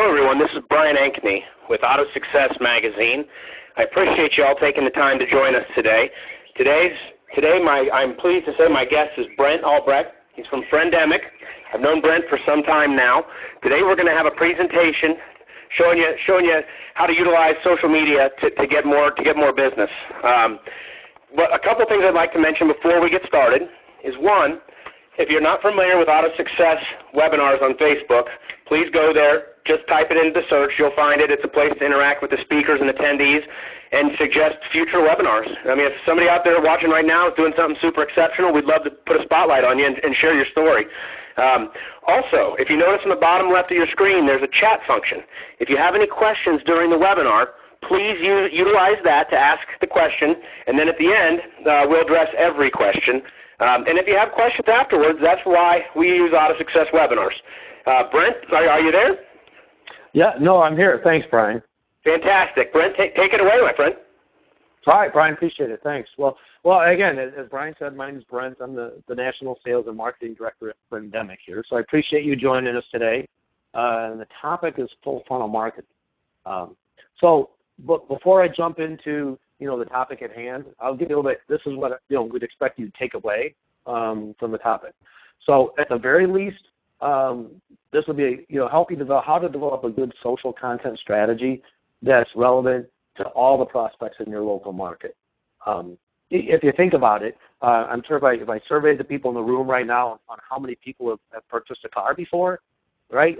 Hello, everyone. This is Brian Ankney with Auto Success Magazine. I appreciate you all taking the time to join us today. I'm pleased to say my guest is Brent Albrecht. He's from Friendemic. I've known Brent for some time now. Today we're going to have a presentation showing you how to utilize social media to get more business. But a couple things I'd like to mention before we get started is, one, if you're not familiar with Auto Success webinars on Facebook, please go there. Just type it into the search. You'll find it. It's a place to interact with the speakers and attendees and suggest future webinars. I mean, if somebody out there watching right now is doing something super exceptional, we'd love to put a spotlight on you and share your story. Also, if you notice on the bottom left of your screen, there's a chat function. If you have any questions during the webinar, please utilize that to ask the question, and then at the end, we'll address every question. And if you have questions afterwards, that's why we use Auto Success webinars. Brent, are you there? Yeah, no, I'm here. Thanks, Brian. Fantastic. Brent, take it away, my friend. All right, Brian, appreciate it. Thanks. Well, again, as Brian said, my name is Brent. I'm the National Sales and Marketing Director at Friendemic here. So I appreciate you joining us today. And the topic is full funnel marketing. But before I jump into the topic at hand, I'll give you a little bit. This is what we'd expect you to take away from the topic. So at the very least, this will be help you develop how to develop a good social content strategy that's relevant to all the prospects in your local market. If you think about it, I'm sure if I surveyed the people in the room right now on how many people have purchased a car before, right?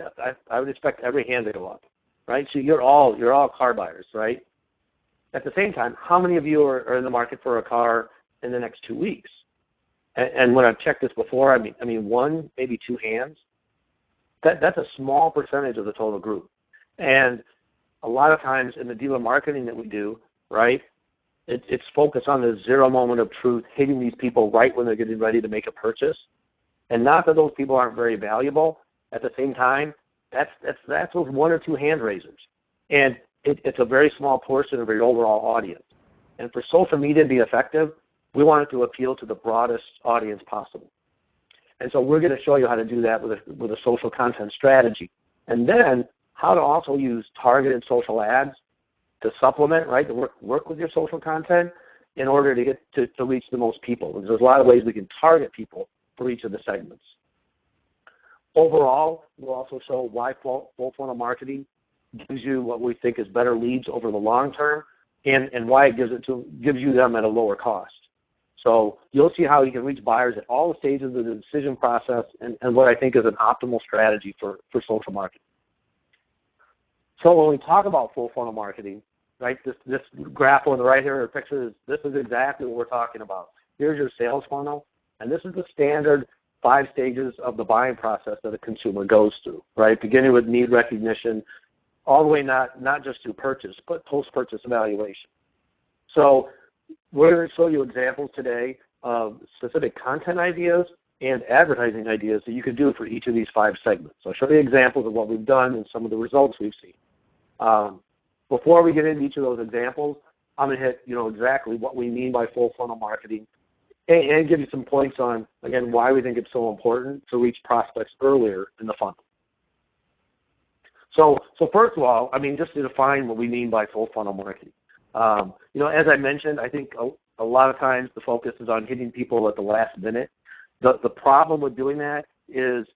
I would expect every hand to go up, right? So you're all car buyers, right? At the same time, how many of you are in the market for a car in the next 2 weeks? And when I've checked this before, I mean one, maybe two hands. That's a small percentage of the total group. And a lot of times in the dealer marketing that we do, right, it's focused on the zero moment of truth, hitting these people right when they're getting ready to make a purchase. And not that those people aren't very valuable. At the same time, that's those one or two hand raisers. And it's a very small portion of your overall audience. And for social media to be effective, we want it to appeal to the broadest audience possible. And so we're going to show you how to do that with a social content strategy. And then how to also use targeted social ads to supplement, right, to work with your social content in order to get to reach the most people. Because there's a lot of ways we can target people for each of the segments. Overall, we'll also show why full funnel marketing gives you what we think is better leads over the long term and why it gives you them at a lower cost. So you'll see how you can reach buyers at all the stages of the decision process and what I think is an optimal strategy for social marketing. So when we talk about full funnel marketing, right, this graph on the right here, or picture, this is exactly what we're talking about. Here's your sales funnel, and this is the standard 5 stages of the buying process that a consumer goes through, right, beginning with need recognition, all the way not just to purchase, but post-purchase evaluation. So we're going to show you examples today of specific content ideas and advertising ideas that you can do for each of these 5 segments. So I'll show you examples of what we've done and some of the results we've seen. Before we get into each of those examples, I'm going to hit exactly what we mean by full funnel marketing and give you some points on, again, why we think it's so important to reach prospects earlier in the funnel. So first of all, I mean, just to define what we mean by full funnel marketing. As I mentioned, I think a lot of times the focus is on hitting people at the last minute. The problem with doing that is,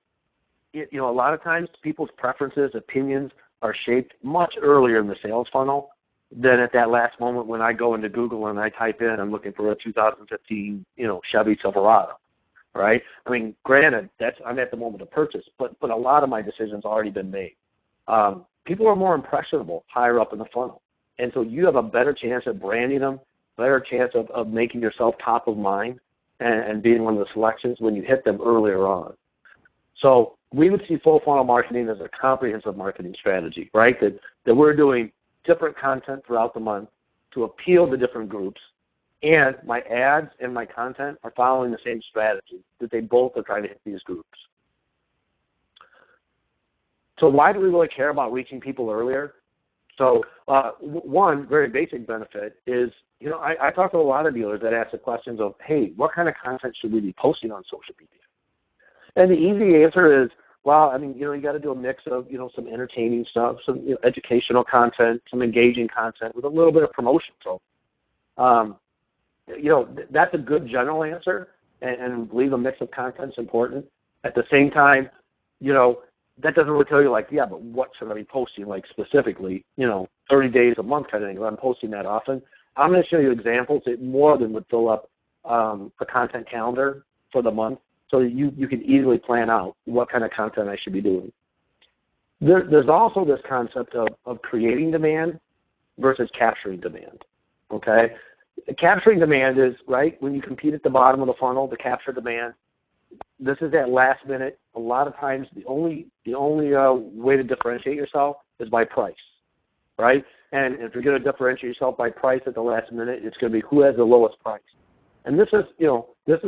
a lot of times people's preferences, opinions are shaped much earlier in the sales funnel than at that last moment when I go into Google and I type in, I'm looking for a 2015, Chevy Silverado, right? I mean, granted, I'm at the moment of purchase, but a lot of my decisions already been made. People are more impressionable higher up in the funnel. And so you have a better chance of branding them, better chance of making yourself top of mind and being one of the selections when you hit them earlier on. So we would see full funnel marketing as a comprehensive marketing strategy, right? That we're doing different content throughout the month to appeal to different groups, and my ads and my content are following the same strategy, that they both are trying to hit these groups. So why do we really care about reaching people earlier? So one very basic benefit is, I talk to a lot of dealers that ask the questions of, hey, what kind of content should we be posting on social media? And the easy answer is, Well, I mean, you got to do a mix of, some entertaining stuff, some educational content, some engaging content with a little bit of promotion. So, that's a good general answer, and believe a mix of content is important. At the same time, that doesn't really tell you, like, yeah, but what should I be posting, like, specifically, 30 days a month kind of thing. If I'm posting that often, I'm going to show you examples that more than would fill up a content calendar for the month, so that you can easily plan out what kind of content I should be doing. There's also this concept of creating demand versus capturing demand, okay? Capturing demand is, right, when you compete at the bottom of the funnel to capture demand, this is at last minute. A lot of times the only way to differentiate yourself is by price, right? And if you're going to differentiate yourself by price at the last minute, it's going to be who has the lowest price. And this is going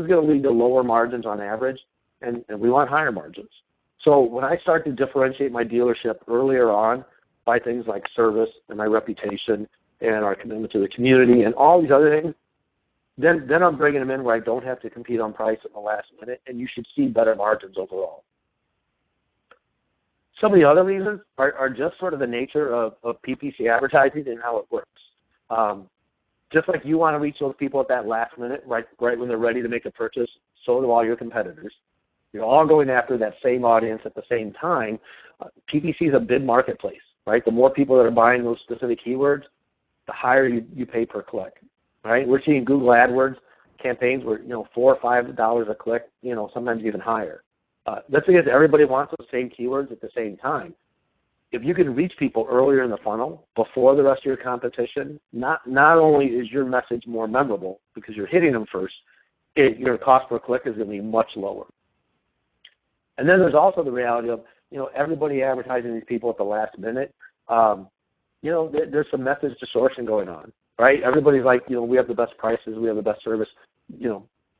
to lead to lower margins on average, and we want higher margins. So when I start to differentiate my dealership earlier on by things like service and my reputation and our commitment to the community and all these other things, then I'm bringing them in where I don't have to compete on price at the last minute, and you should see better margins overall. Some of the other reasons are just sort of the nature of PPC advertising and how it works. Just like you want to reach those people at that last minute, right when they're ready to make a purchase, so do all your competitors. You're all going after that same audience at the same time. PPC is a big marketplace, right? The more people that are buying those specific keywords, the higher you pay per click, right? We're seeing Google AdWords campaigns where, $4 or $5 a click, sometimes even higher. That's because everybody wants those same keywords at the same time. If you can reach people earlier in the funnel, before the rest of your competition, not only is your message more memorable because you're hitting them first, your cost per click is going to be much lower. And then there's also the reality of, everybody advertising these people at the last minute. There's some message distortion going on, right? Everybody's like, we have the best prices, we have the best service.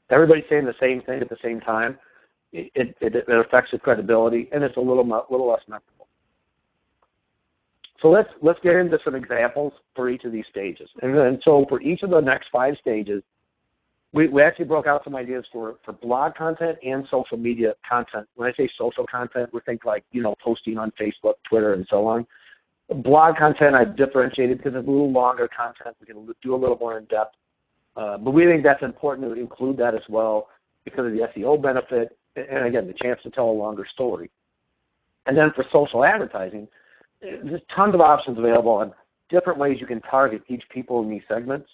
Everybody's saying the same thing at the same time. It affects your credibility, and it's a little less memorable. So let's get into some examples for each of these stages. And so for each of the next 5 stages, we actually broke out some ideas for blog content and social media content. When I say social content, we think like, posting on Facebook, Twitter, and so on. Blog content I've differentiated because it's a little longer content. We can do a little more in depth. But we think that's important to include that as well because of the SEO benefit and, again, the chance to tell a longer story. And then for social advertising, there's tons of options available on different ways you can target each people in these segments.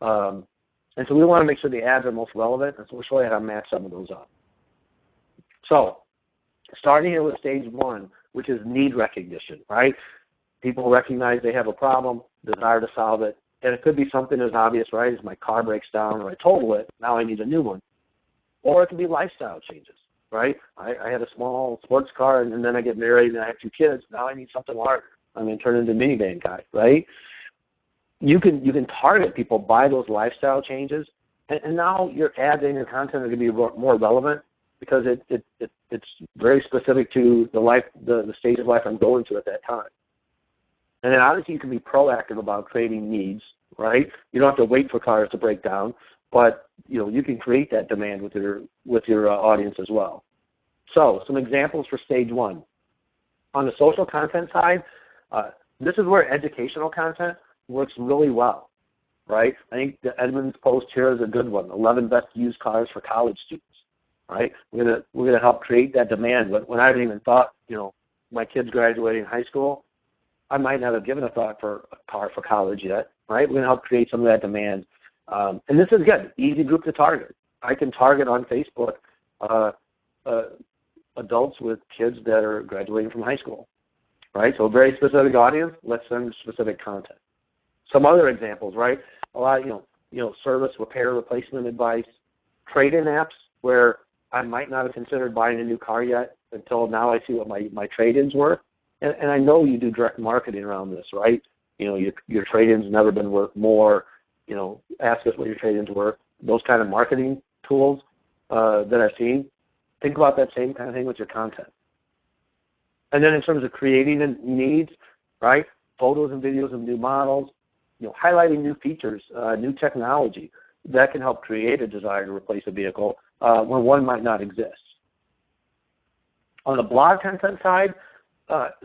And so we want to make sure the ads are most relevant, and so we'll show you how to match some of those up. So starting here with stage 1, which is need recognition, right? People recognize they have a problem, desire to solve it, and it could be something as obvious, right, as my car breaks down or I total it, now I need a new one. Or it can be lifestyle changes, right? I had a small sports car, and then I get married, and I have 2 kids. Now I need something larger. I'm going to turn into a minivan guy, right? You can target people by those lifestyle changes, and now your ads and your content are going to be more relevant because it's very specific to the stage of life I'm going to at that time. And then obviously you can be proactive about creating needs, right? You don't have to wait for cars to break down, but you can create that demand with your audience as well. So some examples for stage 1. On the social content side, this is where educational content works really well, right? I think the Edmunds post here is a good one. 11 best used cars for college students, right? We're gonna help create that demand. When I haven't even thought, my kids graduating high school, I might not have given a thought for a car for college yet, right? We're gonna help create some of that demand. And this is good, easy group to target. I can target on Facebook adults with kids that are graduating from high school, right? So a very specific audience, let's send specific content. Some other examples, right? A lot, service, repair, replacement advice, trade-in apps where I might not have considered buying a new car yet until now I see what my trade-ins were. And I know you do direct marketing around this, right? Your trade-ins never been worth more. Ask us what your trade-ins were. Those kind of marketing tools that I've seen. Think about that same kind of thing with your content. And then in terms of creating needs, right? Photos and videos of new models, highlighting new features, new technology that can help create a desire to replace a vehicle when one might not exist. On the blog content side,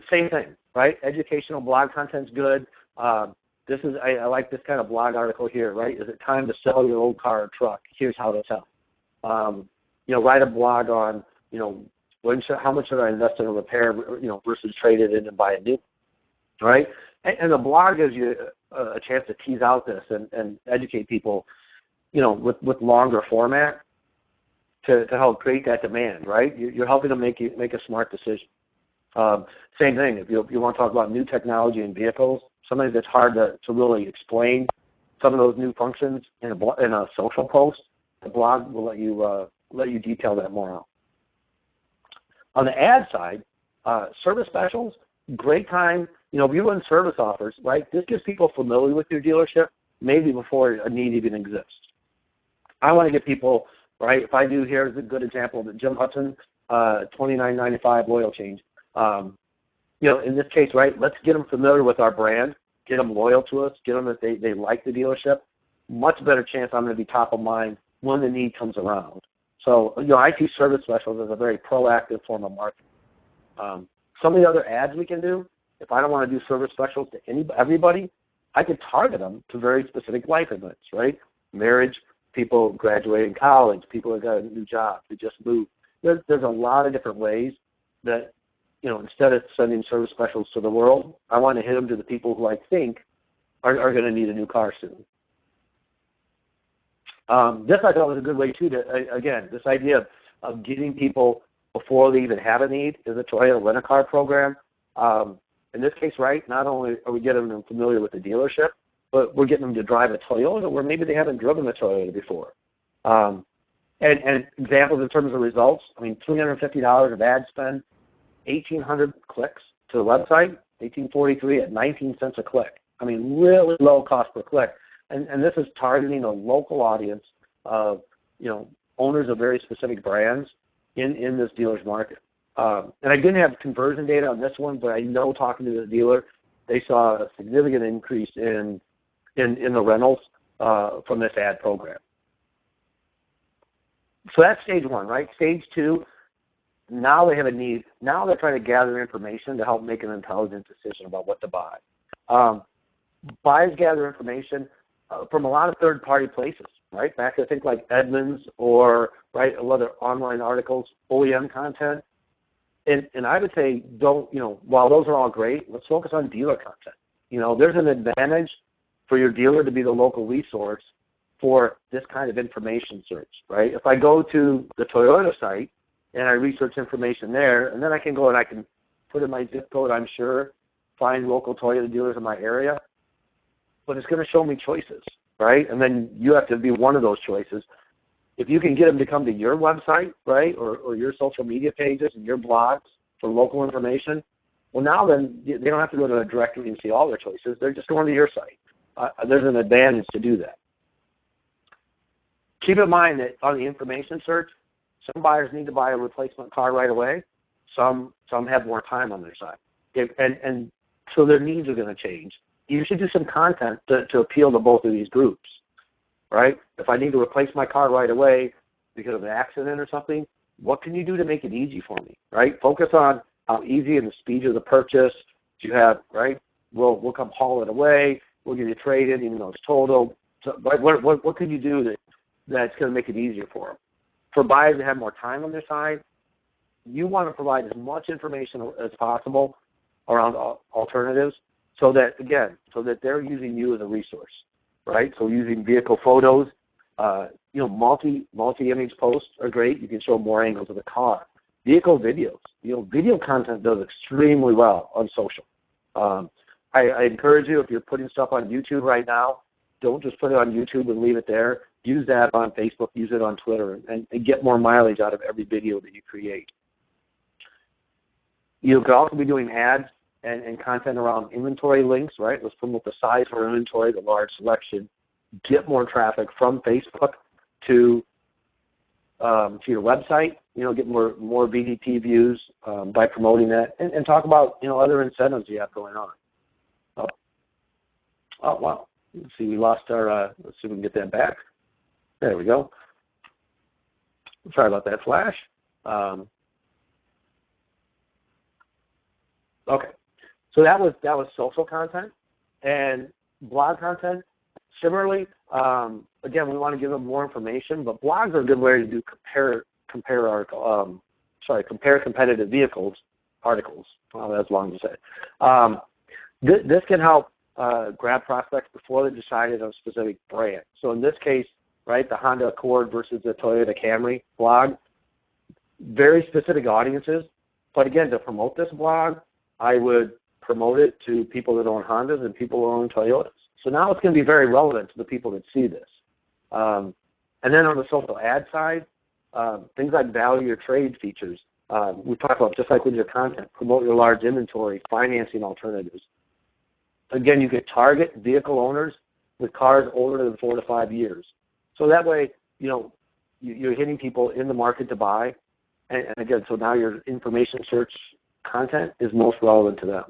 same thing, right? Educational blog content's good. I like this kind of blog article here, right? Is it time to sell your old car or truck? Here's how to sell. Write a blog on, how much should I invest in a repair, versus trade it in and buy a new, right? And the blog gives you a chance to tease out this and educate people, with longer format to help create that demand, right? You're helping them make a smart decision. Same thing, if you want to talk about new technology in vehicles, sometimes it's hard to really explain some of those new functions in a social post. The blog will let you detail that more out. On the ad side, service specials, great time. If you run service offers, right, this gets people familiar with your dealership maybe before a need even exists. I want to get people, right, if I do, here's a good example, the Jim Hudson $29.95 oil change. In this case, right, let's get them familiar with our brand, get them loyal to us, get them that they like the dealership. Much better chance I'm going to be top of mind when the need comes around. So, I see service specials as a very proactive form of marketing. Some of the other ads we can do, if I don't want to do service specials to everybody, I could target them to very specific life events, right? Marriage, people graduating college, people that got a new job, who just moved. There's a lot of different ways that, instead of sending service specials to the world, I want to hit them to the people who I think are going to need a new car soon. This I thought was a good way, too, this idea of getting people before they even have a need is a Toyota rent-a-car program. In this case, right, not only are we getting them familiar with the dealership, but we're getting them to drive a Toyota where maybe they haven't driven a Toyota before. And examples in terms of results, $350 of ad spend, 1,800 clicks to the website, 1843 at 19 cents a click. Really low cost per click. And this is targeting a local audience of, owners of very specific brands in this dealer's market. And I didn't have conversion data on this one, but I know talking to the dealer, they saw a significant increase in the rentals from this ad program. So that's stage one, right? Stage two, now they have a need. Now they're trying to gather information to help make an intelligent decision about what to buy. Buyers gather information from a lot of third-party places, right? Back to, I think, like Edmunds or, right, other online articles, OEM content. And I would say while those are all great, let's focus on dealer content. There's an advantage for your dealer to be the local resource for this kind of information search, right? If I go to the Toyota site and I research information there, and then I can go and I can put in my zip code, I'm sure, find local Toyota dealers in my area, but it's going to show me choices, right? And then you have to be one of those choices. If you can get them to come to your website, right, or your social media pages and your blogs for local information, well, now then they don't have to go to a directory and see all their choices. They're just going to your site. There's an advantage to do that. Keep in mind that on the information search, some buyers need to buy a replacement car right away. Some have more time on their side. And so their needs are going to change. You should do some content to appeal to both of these groups, right? If I need to replace my car right away because of an accident or something, what can you do to make it easy for me, right? Focus on how easy and the speed of the purchase you have, right? We'll come haul it away. We'll give you a trade-in even though it's totaled. So, what can you do that's going to make it easier for them? For buyers that have more time on their side, you want to provide as much information as possible around alternatives so that they're using you as a resource, right? So using vehicle photos, multi-image posts are great. You can show more angles of the car. Vehicle videos. Video content does extremely well on social. I encourage you, if you're putting stuff on YouTube right now, don't just put it on YouTube and leave it there. Use that on Facebook, use it on Twitter, and get more mileage out of every video that you create. You could also be doing ads and content around inventory links, right? Let's promote the size of our inventory, the large selection. Get more traffic from Facebook to your website. Get more VDP views by promoting that, and talk about other incentives you have going on. Oh wow! Let's see, we lost our. Let's see if we can get that back. There we go. Sorry about that flash. Okay. So that was social content, and blog content. Similarly, again, we want to give them more information, but blogs are a good way to do compare competitive vehicles articles. Well, that's long to say. This can help grab prospects before they decided on a specific brand. So in this case, right, the Honda Accord versus the Toyota Camry blog, very specific audiences. But again, to promote this blog, I would promote it to people that own Hondas and people who own Toyotas. So now it's going to be very relevant to the people that see this. And then on the social ad side, things like value or trade features. We talked about, just like with your content, promote your large inventory, financing alternatives. Again, you could target vehicle owners with cars older than 4 to 5 years. So that way, you're hitting people in the market to buy. And again, so now your information search content is most relevant to them.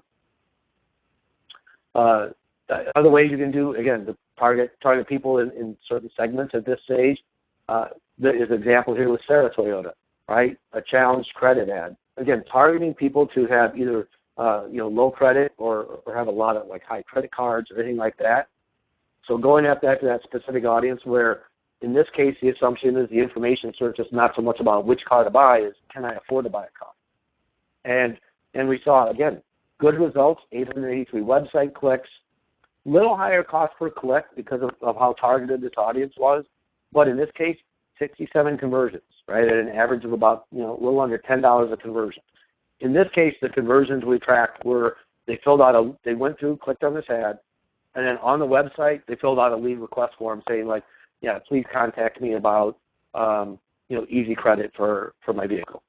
Other ways you can do, again, to target people in certain segments at this stage. There is an example here with Sarah Toyota, right? A challenged credit ad. Again, targeting people to have either low credit or have a lot of like high credit cards or anything like that. So going after that specific audience where, in this case, the assumption is the information search is not so much about which car to buy, is can I afford to buy a car? And we saw, again, good results, 883 website clicks, little higher cost per click because of how targeted this audience was, but in this case, 67 conversions, right, at an average of about, a little under $10 a conversion. In this case, the conversions we tracked were they went through, clicked on this ad, and then on the website, they filled out a lead request form saying, like, yeah, please contact me about, easy credit for my vehicle.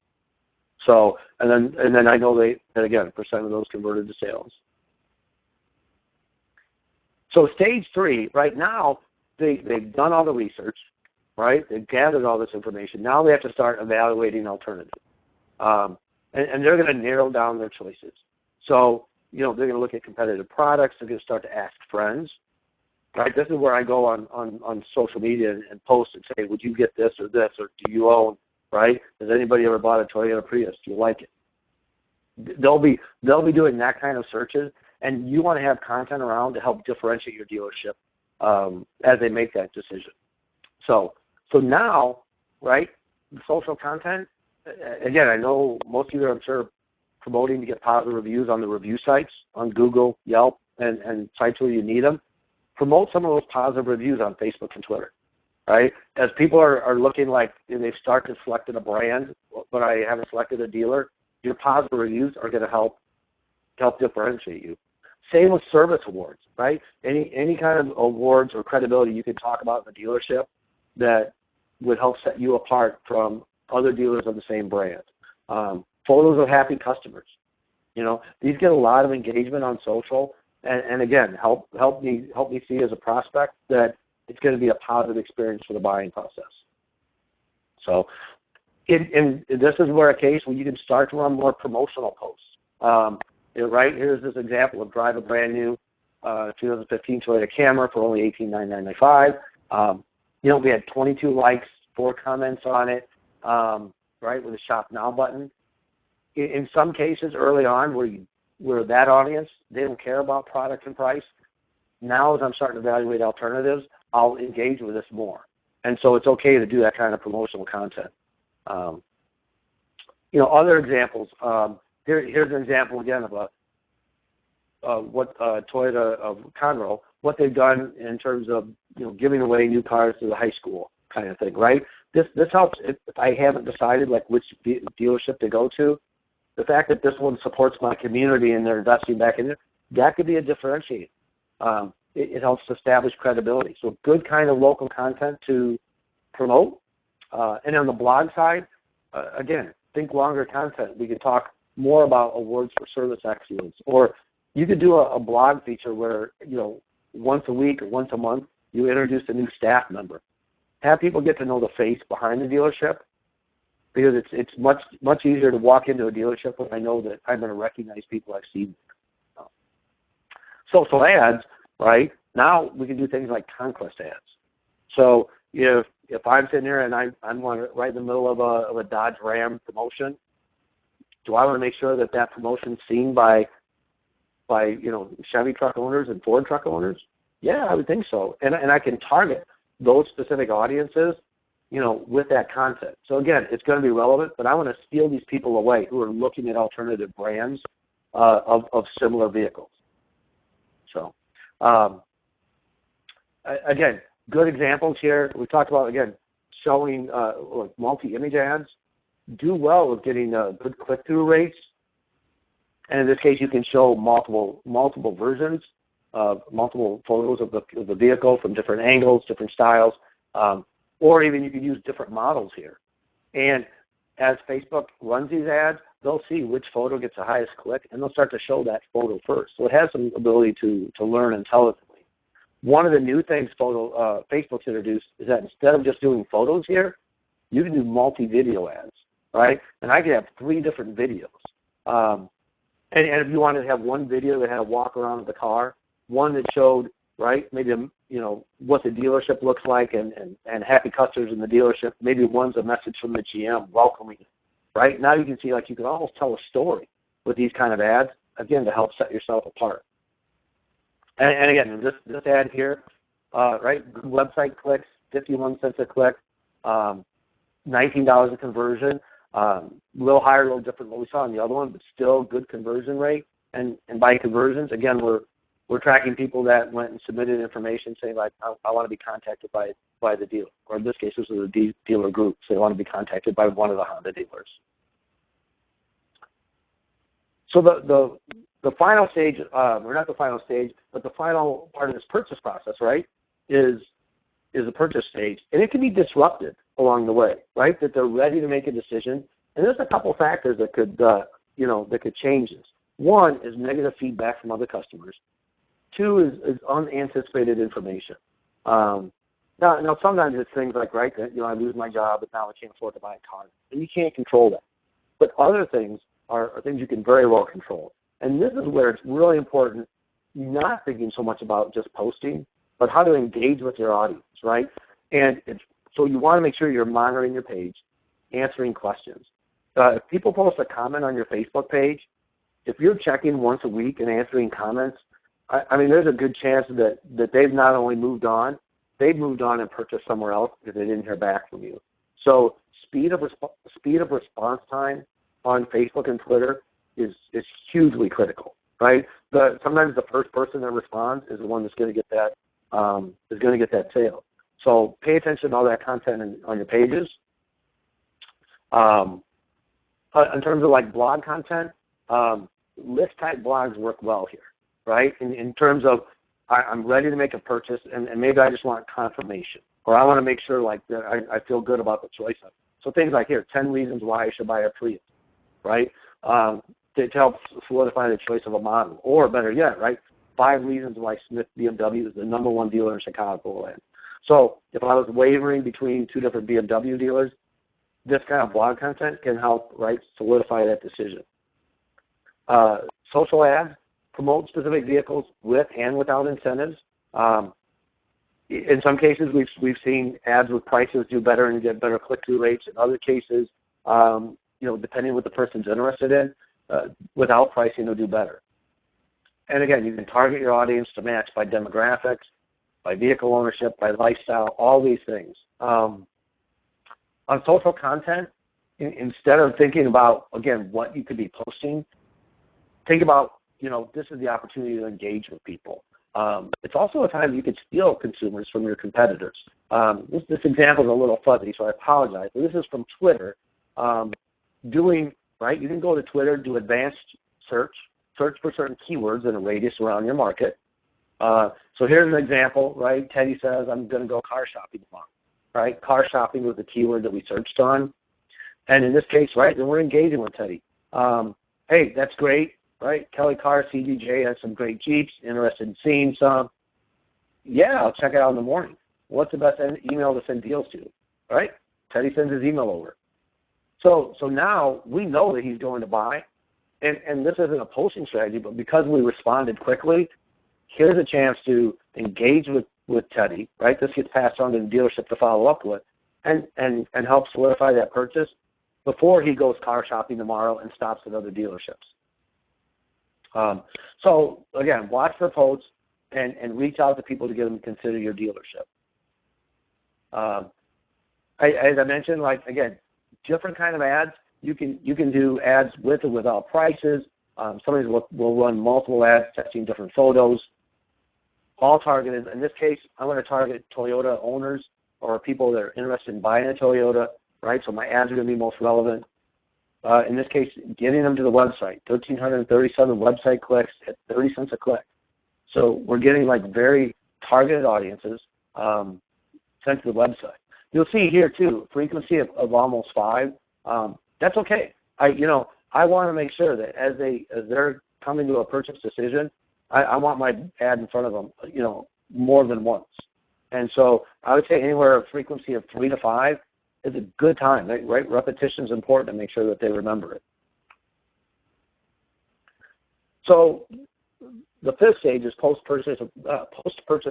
So, and then I know that again, percent of those converted to sales. So stage 3, right now, they've done all the research, right? They've gathered all this information. Now they have to start evaluating alternatives. And they're going to narrow down their choices. So, they're going to look at competitive products. They're going to start to ask friends, right? This is where I go on social media and post and say, would you get this, or do you own, right? Has anybody ever bought a Toyota Prius? Do you like it? They'll be doing that kind of searches, and you want to have content around to help differentiate your dealership as they make that decision. So now, right, social content, again, I know most of you are, I'm sure, promoting to get positive reviews on the review sites, on Google, Yelp, and sites where you need them. Promote some of those positive reviews on Facebook and Twitter, right? As people are looking like they've started selected a brand, but I haven't selected a dealer, your positive reviews are going to help differentiate you. Same with service awards, right? Any kind of awards or credibility you can talk about in the dealership that would help set you apart from other dealers of the same brand. Photos of happy customers. These get a lot of engagement on social, and again, help me see as a prospect that it's going to be a positive experience for the buying process. So, this is where a case where you can start to run more promotional posts. Right, here's this example of drive a brand new 2015 Toyota Camry for only $18,995. We had 22 likes, 4 comments on it, right, with a Shop Now button. In some cases early on where that audience, they don't care about product and price, now as I'm starting to evaluate alternatives, I'll engage with this more. And so it's okay to do that kind of promotional content. Other examples, here's an example again of what Toyota of Conroe, what they've done in terms of giving away new cars to the high school kind of thing, right? This helps if I haven't decided like which dealership to go to. The fact that this one supports my community and they're investing back in it, that could be a differentiator. It helps establish credibility. So good kind of local content to promote. And on the blog side, again, think longer content. We could talk more about awards for service excellence, or you could do a blog feature where once a week or once a month you introduce a new staff member. Have people get to know the face behind the dealership, because it's much easier to walk into a dealership when I know that I'm going to recognize people I've seen. Social ads, right? Now we can do things like conquest ads. So if I'm sitting here and I'm right in the middle of a Dodge Ram promotion, do I want to make sure that promotion's seen by by, Chevy truck owners and Ford truck owners? Yeah, I would think so. And I can target those specific audiences, with that content. So again, it's going to be relevant, but I want to steal these people away who are looking at alternative brands of similar vehicles. So, again, good examples here. We talked about, again, showing multi-image ads. Do well with getting good click-through rates. And in this case, you can show multiple versions, multiple photos of the vehicle from different angles, different styles, or even you can use different models here. And as Facebook runs these ads, they'll see which photo gets the highest click, and they'll start to show that photo first. So it has some ability to learn intelligently. One of the new things Facebook's introduced is that instead of just doing photos here, you can do multi-video ads, right? And I could have 3 different videos. And if you wanted to have one video that had a walk around of the car, one that showed, right, maybe what the dealership looks like and happy customers in the dealership, maybe one's a message from the GM welcoming you, right? Now you can see, you can almost tell a story with these kind of ads, again, to help set yourself apart. And again, this ad here, right, good website clicks, 51 cents a click, $19 a conversion, a little higher, a little different than what we saw in the other one, but still good conversion rate. And by conversions, again, we're tracking people that went and submitted information saying, I want to be contacted by the dealer. Or in this case, this was a dealer group, so they want to be contacted by one of the Honda dealers. So the final stage, or not the final stage, but the final part of this purchase process, right, is the purchase stage. And it can be disrupted along the way, right, that they're ready to make a decision. And there's a couple factors that could, that could change this. One is negative feedback from other customers. 2 is unanticipated information. Now sometimes it's things like, right, that, I lose my job, but now I can't afford to buy a car. And you can't control that. But other things are things you can very well control. And this is where it's really important, not thinking so much about just posting, but how to engage with your audience, right? And so you want to make sure you're monitoring your page, answering questions. If people post a comment on your Facebook page, if you're checking once a week and answering comments, I mean, there's a good chance that they've not only moved on, they've moved on and purchased somewhere else because they didn't hear back from you. So speed of response time on Facebook and Twitter is hugely critical, right? Sometimes the first person that responds is the one that's going to get that sale. So pay attention to all that content on your pages. In terms of blog content, list type blogs work well here, right? In terms of I'm ready to make a purchase and maybe I just want confirmation, or I want to make sure that I feel good about the choice of it. So things like here, 10 reasons why I should buy a Prius, right? To help solidify the choice of a model, or better yet, right, 5 reasons why Smith BMW is the #1 dealer in Chicagoland. So if I was wavering between 2 different BMW dealers, this kind of blog content can help, right, solidify that decision. Social ads promote specific vehicles with and without incentives. In some cases, we've seen ads with prices do better and get better click-through rates. In other cases, depending what the person's interested in, without pricing, they'll do better. And again, you can target your audience to match by demographics, by vehicle ownership, by lifestyle, all these things. On social content, instead of thinking about, again, what you could be posting, think about, this is the opportunity to engage with people. It's also a time you could steal consumers from your competitors. This example is a little fuzzy, so I apologize. But this is from Twitter. You can go to Twitter, do advanced search for certain keywords in a radius around your market. So here's an example, right? Teddy says, I'm going to go car shopping tomorrow, right? Car shopping was the keyword that we searched on. And in this case, right, then we're engaging with Teddy. Hey, that's great, right? Kelly Carr, CDJ has some great Jeeps, interested in seeing some. Yeah, I'll check it out in the morning. What's the best email to send deals to, right? Teddy sends his email over. So now we know that he's going to buy, and this isn't a posting strategy, but because we responded quickly, here's a chance to engage with Teddy, right? This gets passed on to the dealership to follow up with and help solidify that purchase before he goes car shopping tomorrow and stops at other dealerships. So again, watch for posts and reach out to people to get them to consider your dealership. As I mentioned, like again, different kind of ads. You can do ads with or without prices. Somebody will run multiple ads testing different photos, all targeted. In this case, I'm going to target Toyota owners or people that are interested in buying a Toyota, right? So my ads are going to be most relevant. In this case, getting them to the website, 1,337 website clicks at 30 cents a click. So we're getting like very targeted audiences sent to the website. You'll see here too, frequency of almost 5. That's okay. I want to make sure that as they're coming to a purchase decision, I want my ad in front of them, more than once. And so I would say anywhere a frequency of 3 to 5 is a good time, right? Repetition is important to make sure that they remember it. So the fifth stage is post-purchase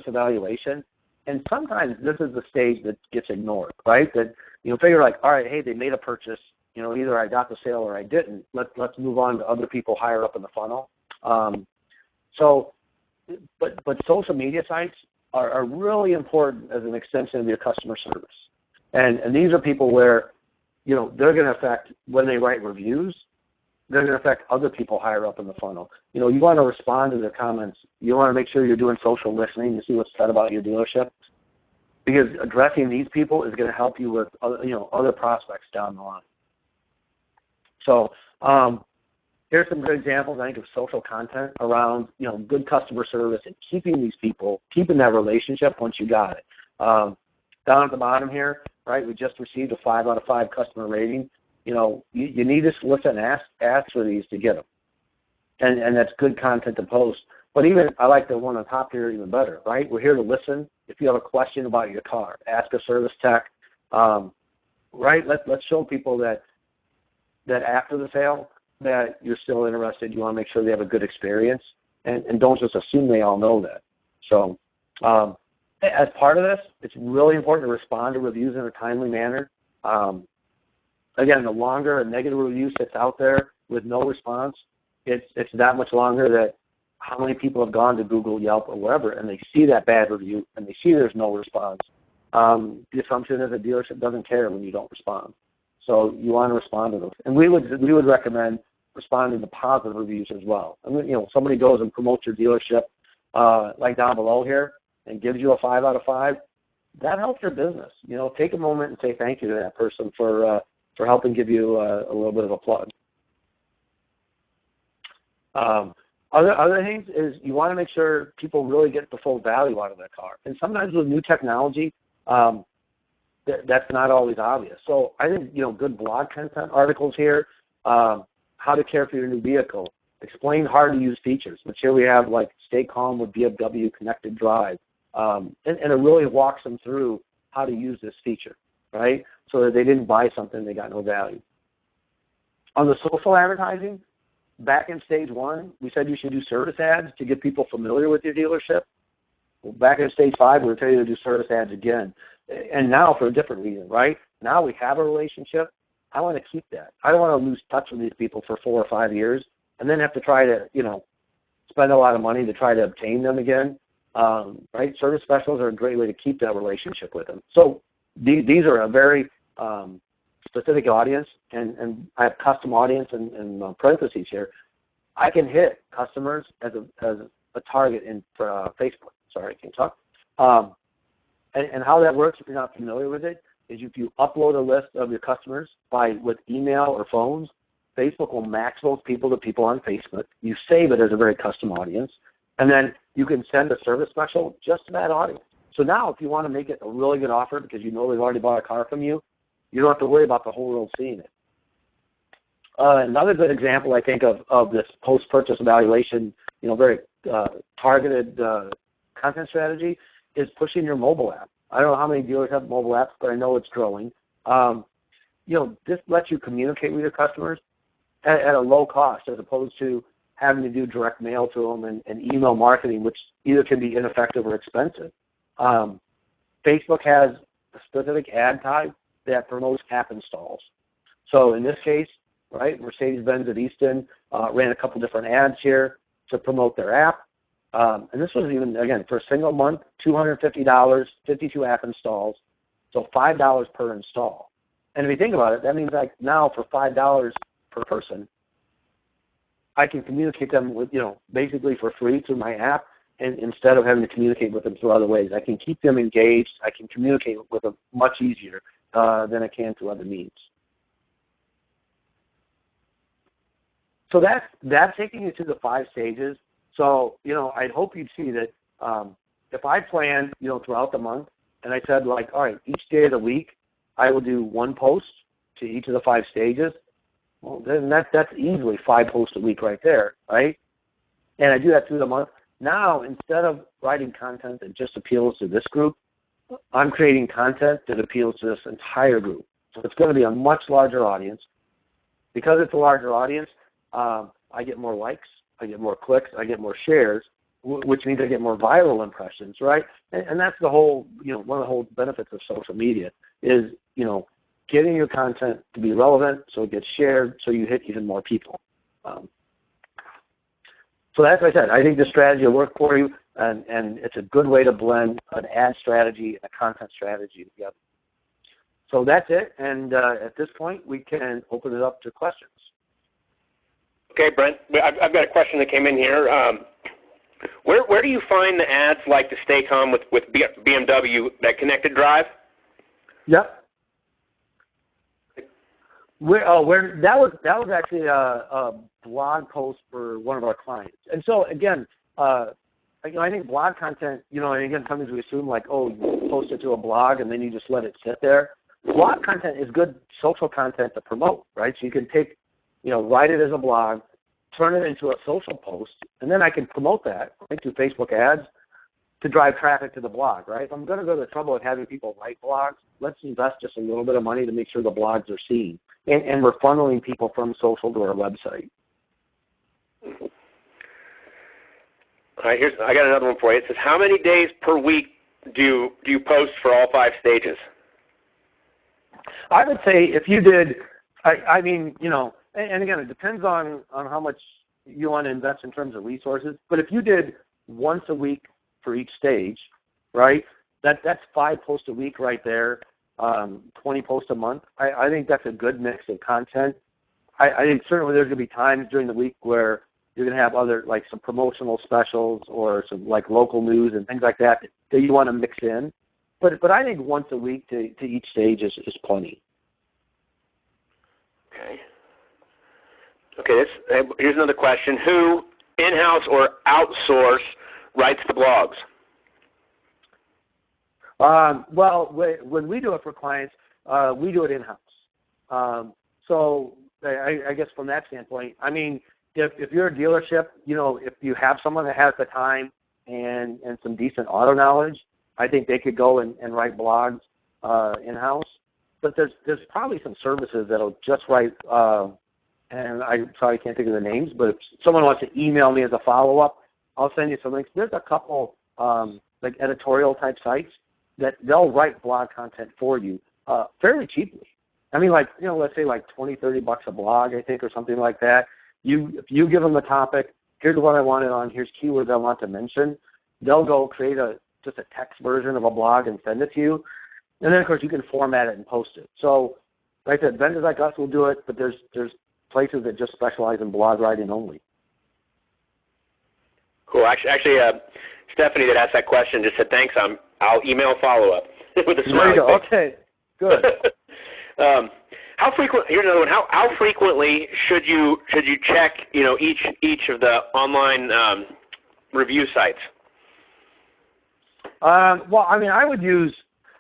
evaluation. And sometimes this is the stage that gets ignored, right? That figure like, all right, hey, they made a purchase. Either I got the sale or I didn't. Let's move on to other people higher up in the funnel. But social media sites are really important as an extension of your customer service. And these are people where, they're going to affect when they write reviews. They're going to affect other people higher up in the funnel. You want to respond to their comments. You want to make sure you're doing social listening to see what's said about your dealership, because addressing these people is going to help you with other prospects down the line. So here's some good examples, I think, of social content around good customer service and keeping these people, keeping that relationship once you got it. Down at the bottom here, right, we just received a 5 out of 5 customer rating. You need to solicit and ask for these to get them. And that's good content to post. But even, I like the one on top here even better, right? We're here to listen. If you have a question about your car, ask a service tech, right? Let's show people that after the sale that you're still interested. You want to make sure they have a good experience, and don't just assume they all know that. So as part of this, it's really important to respond to reviews in a timely manner. Again, the longer a negative review sits out there with no response, it's that much longer that how many people have gone to Google, Yelp, or wherever, and they see that bad review, and they see there's no response. The assumption is a dealership doesn't care when you don't respond. So you want to respond to those. And we would recommend responding to positive reviews as well. I mean, somebody goes and promotes your dealership, like down below here, and gives you a 5 out of 5, that helps your business. Take a moment and say thank you to that person for helping give you a little bit of a plug. Other things is you want to make sure people really get the full value out of their car. And sometimes with new technology, that's not always obvious. So I think, good blog content articles here, how to care for your new vehicle, explain hard-to-use features, which here we have like Stay Calm with BMW Connected Drive, and it really walks them through how to use this feature, right? So that they didn't buy something they got no value. On the social advertising, back in stage 1, we said you should do service ads to get people familiar with your dealership. Well, back in stage 5, we were telling you to do service ads again. And now for a different reason, right? Now we have a relationship. I want to keep that. I don't want to lose touch with these people for 4 or 5 years and then have to try to, spend a lot of money to try to obtain them again, right? Service specials are a great way to keep that relationship with them. So these are a very specific audience, and I have custom audience in parentheses here. I can hit customers as a target in Facebook. Sorry, I can't talk. And how that works, if you're not familiar with it, is if you upload a list of your customers with email or phones, Facebook will match those people to people on Facebook. You save it as a very custom audience, and then you can send a service special just to that audience. So now if you want to make it a really good offer because you know they've already bought a car from you, you don't have to worry about the whole world seeing it. Another good example, I think, of this post-purchase evaluation, very targeted content strategy is pushing your mobile app. I don't know how many dealers have mobile apps, but I know it's growing. This lets you communicate with your customers at a low cost as opposed to having to do direct mail to them and email marketing, which either can be ineffective or expensive. Facebook has a specific ad type that promotes app installs. So in this case, right, Mercedes-Benz at Easton ran a couple different ads here. to promote their app. And this was even, again, for a single month, $250, 52 app installs, so $5 per install. And if you think about it, that means like now for $5 per person, I can communicate them with, basically for free through my app, and instead of having to communicate with them through other ways. I can keep them engaged. I can communicate with them much easier than I can through other means. So that's taking you to the 5 stages. So, I'd hope you'd see that if I planned, throughout the month, and I said, like, all right, each day of the week, I will do 1 post to each of the 5 stages, well, then that's easily 5 posts a week right there, right? And I do that through the month. Now, instead of writing content that just appeals to this group, I'm creating content that appeals to this entire group. So it's going to be a much larger audience. Because it's a larger audience, I get more likes, I get more clicks, I get more shares, which means I get more viral impressions, right? And that's the whole, one of the whole benefits of social media is, getting your content to be relevant so it gets shared so you hit even more people. So that's what I said. I think the strategy will work for you, and it's a good way to blend an ad strategy and a content strategy together. So that's it, and at this point, we can open it up to questions. Okay, Brent, I've got a question that came in here. Where do you find the ads like the Staycom with BMW, that connected drive? Yep. That was actually a blog post for one of our clients. And so, again, I think blog content, and again, sometimes we assume like, oh, you post it to a blog and then you just let it sit there. Blog content is good social content to promote, right? So you can take, write it as a blog, turn it into a social post, and then I can promote that through Facebook ads to drive traffic to the blog, right? If I'm going to go to the trouble of having people write blogs, let's invest just a little bit of money to make sure the blogs are seen. And we're funneling people from social to our website. All right, I got another one for you. It says, how many days per week do you post for all 5 stages? I would say if you did, I mean, and again, it depends on how much you want to invest in terms of resources. But if you did once a week for each stage, right, that's 5 posts a week right there, 20 posts a month. I think that's a good mix of content. I think certainly there's going to be times during the week where you're going to have other, like some promotional specials or some like local news and things like that you want to mix in. But I think once a week to each stage is plenty. Okay, here's another question. Who, in-house or outsource, writes the blogs? Well, when we do it for clients, we do it in-house. So I guess from that standpoint, I mean, if you're a dealership, if you have someone that has the time and some decent auto knowledge, I think they could go and write blogs in-house. But there's probably some services that'll just write, and I probably can't think of the names, but if someone wants to email me as a follow-up, I'll send you some links. There's a couple like editorial type sites that they'll write blog content for you fairly cheaply. I mean, like, let's say like $20-30 a blog, I think, or something like that. If you give them the topic, here's what I want it on, here's keywords I want to mention, they'll go create just a text version of a blog and send it to you. And then, of course, you can format it and post it. So, like I said, vendors like us will do it, but there's places that just specialize in blog writing only. Cool. Actually, Stephanie that asked that question just said, thanks, I'll email follow-up with a smiley face. Okay, good. Here's another one. How frequently should you check each of the online review sites? Well, I mean, I would use,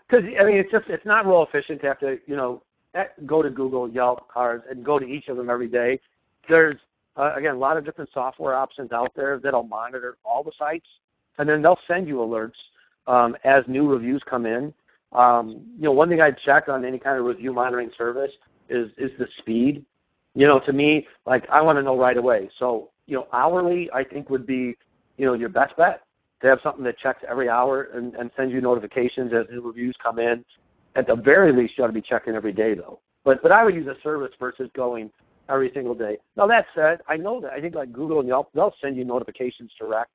because I mean it's not real efficient to have to go to Google, Yelp, Cars, and go to each of them every day. There's again a lot of different software options out there that'll monitor all the sites, and then they'll send you alerts as new reviews come in. One thing I'd check on any kind of review monitoring service is the speed. To me, like I want to know right away. So, hourly I think would be, your best bet to have something that checks every hour and sends you notifications as new reviews come in. At the very least, you ought to be checking every day though. But I would use a service versus going, every single day. Now, that said, I know that I think like Google and Yelp, they'll send you notifications direct.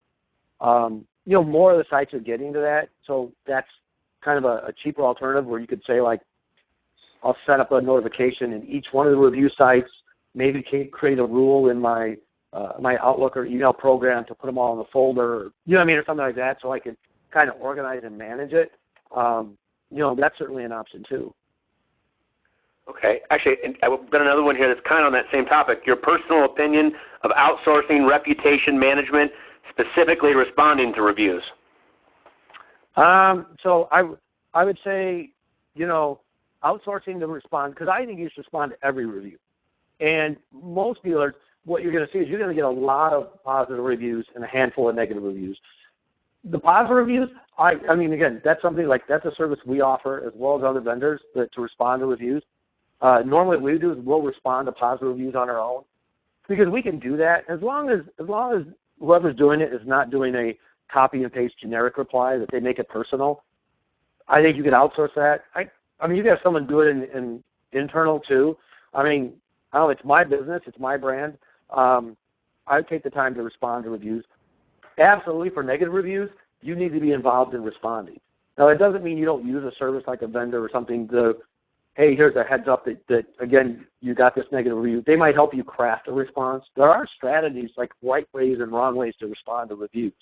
More of the sites are getting to that, so that's kind of a cheaper alternative where you could say, like, I'll set up a notification in each one of the review sites, maybe create a rule in my my Outlook or email program to put them all in a folder, or, or something like that, so I can kind of organize and manage it. That's certainly an option too. Okay. Actually, I've got another one here that's kind of on that same topic. Your personal opinion of outsourcing reputation management, specifically responding to reviews. So I would say, outsourcing the respond, because I think you should respond to every review. And most dealers, what you're going to see is you're going to get a lot of positive reviews and a handful of negative reviews. The positive reviews, I mean, again, that's something like that's a service we offer as well as other vendors to respond to reviews. Normally what we do is we'll respond to positive reviews on our own because we can do that as long as whoever's doing it is not doing a copy and paste generic reply, that they make it personal. I think you can outsource that. I mean, you can have someone do it in internal too. I mean, I don't know, it's my business, it's my brand. I take the time to respond to reviews. Absolutely, for negative reviews, you need to be involved in responding. Now, it doesn't mean you don't use a service like a vendor or something to, hey, here's a heads up that again, you got this negative review. They might help you craft a response. There are strategies like right ways and wrong ways to respond to reviews,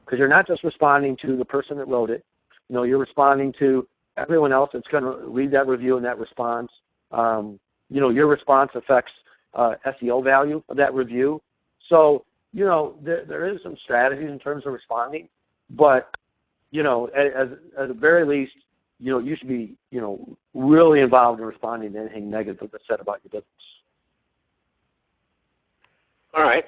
because you're not just responding to the person that wrote it. You're responding to everyone else that's going to read that review and that response. Your response affects SEO value of that review. So, there is some strategies in terms of responding, but, at the very least, you should be, really involved in responding to anything negative that's said about your business. All right.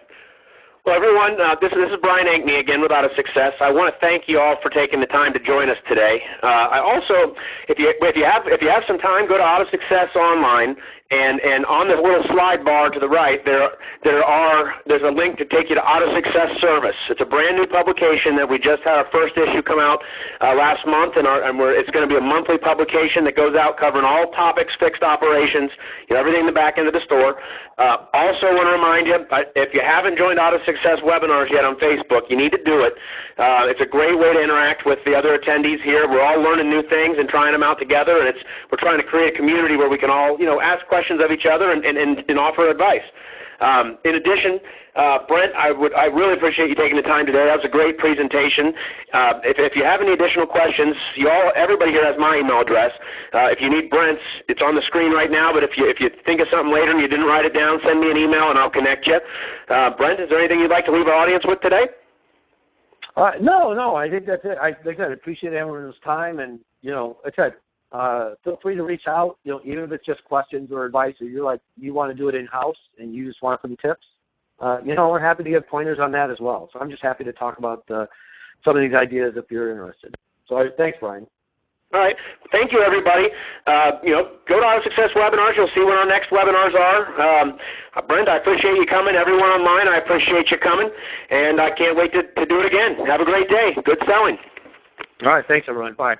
Well, everyone, this is Brian Ankney again with Out of Success. I want to thank you all for taking the time to join us today. I also, if you have some time, go to Out of Success online, and on the little slide bar to the right, there's a link to take you to Out of Success Service. It's a brand new publication that we just had our first issue come out last month, and it's going to be a monthly publication that goes out covering all topics, fixed operations, everything in the back end of the store. Also want to remind you, if you haven't joined Out of Success webinars yet on Facebook, you need to do it. It's a great way to interact with the other attendees here. We're all learning new things and trying them out together, and we're trying to create a community where we can all, ask questions of each other and offer advice. In addition, Brent, I really appreciate you taking the time today. That was a great presentation. If you have any additional questions, everybody here has my email address. If you need Brent's, it's on the screen right now, but if you think of something later and you didn't write it down, send me an email and I'll connect you. Brent, is there anything you'd like to leave our audience with today? No, I think that's it. I appreciate everyone's time, and, like I said, feel free to reach out, even if it's just questions or advice, or you want to do it in-house and you just want some tips. We're happy to give pointers on that as well. So I'm just happy to talk about some of these ideas if you're interested. So thanks, Brian. All right. Thank you, everybody. Go to Our Success webinars. You'll see when our next webinars are. Brent, I appreciate you coming. Everyone online, I appreciate you coming, and I can't wait to do it again. Have a great day. Good selling. All right. Thanks, everyone. Bye.